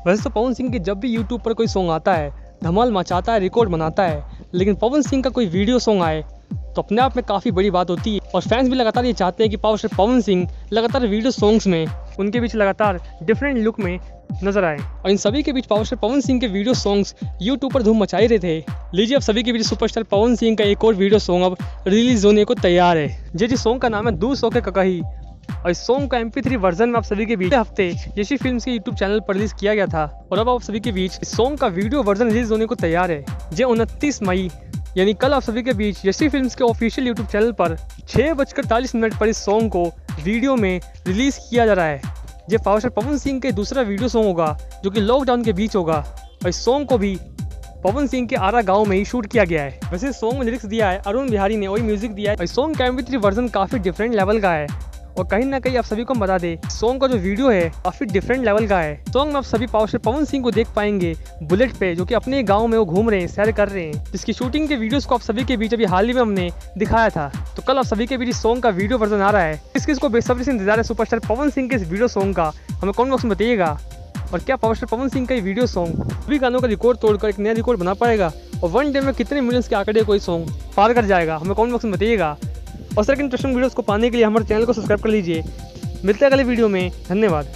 वैसे तो पवन सिंह के जब भी यूट्यूब पर कोई सॉन्ग आता है धमाल मचाता है, रिकॉर्ड बनाता है, लेकिन पवन सिंह का कोई वीडियो सॉन्ग आए तो अपने आप में काफ़ी बड़ी बात होती है। और फैंस भी लगातार ये चाहते हैं कि पावर स्टार पवन सिंह लगातार वीडियो सॉन्ग्स में उनके बीच लगातार डिफरेंट लुक में नजर आए। और इन सभी के बीच पावर स्टार पवन सिंह के वीडियो सॉन्ग्स यूट्यूब पर धूम मचाई रहे थे। लीजिए अब सभी के बीच सुपरस्टार पवन सिंह का एक और वीडियो सॉन्ग अब रिलीज होने को तैयार है। जी सॉन्ग का नाम है दू सौ के ककही और इस सॉन्ग का MP3 वर्जन में आप सभी के बीच हफ्ते यशी फिल्म्स के यूट्यूब चैनल पर रिलीज किया गया था और अब आप सभी के बीच इस सॉन्ग का वीडियो वर्जन रिलीज होने को तैयार है। जो 29 मई यानी कल आप सभी के बीच यशी फिल्म्स के ऑफिशियल यूट्यूब चैनल पर 6:40 पर इस सॉन्ग को वीडियो में रिलीज किया जा रहा है। ये पावर स्टार पवन सिंह के दूसरा वीडियो सॉन्ग होगा जो कि लॉकडाउन के बीच होगा और इस सॉन्ग को भी पवन सिंह के आरा गांव में ही शूट किया गया है। वैसे सॉन्ग में लिरिक्स दिया है अरुण बिहारी ने, वही म्यूजिक दिया है। इस सॉन्ग का MP3 वर्जन काफी डिफरेंट लेवल का है और कहीं ना कहीं आप सभी को बता दे सॉन्ग का जो वीडियो है काफी डिफरेंट लेवल का है। सॉन्ग में आप सभी पावर स्टार पवन सिंह को देख पाएंगे बुलेट पे, जो कि अपने गांव में वो घूम रहे हैं, सैर कर रहे हैं, जिसकी शूटिंग के वीडियोस को आप सभी के बीच अभी हाल ही में हमने दिखाया था। तो कल आप सभी के बीच इस सॉन्ग का वीडियो वर्जन आ रहा है। किस को बेसब्री से इंतजार है सुपरस्टार पवन सिंह के इस वीडियो सॉन्ग का, हमें कमेंट बॉक्स में बताइएगा। और क्या पावर स्टार पवन सिंह का ये वीडियो सॉन्ग सभी गानों का रिकॉर्ड तोड़कर एक नया रिकॉर्ड बना पाएगा और 1 डे में कितने मिलियंस के आंकड़े कोई सॉन्ग पार कर जाएगा, हमें कमेंट बॉक्स में बताइएगा। और सर इंटरेस्टिंग वीडियोस को पाने के लिए हमारे चैनल को सब्सक्राइब कर लीजिए। मिलते हैं अगले वीडियो में, धन्यवाद।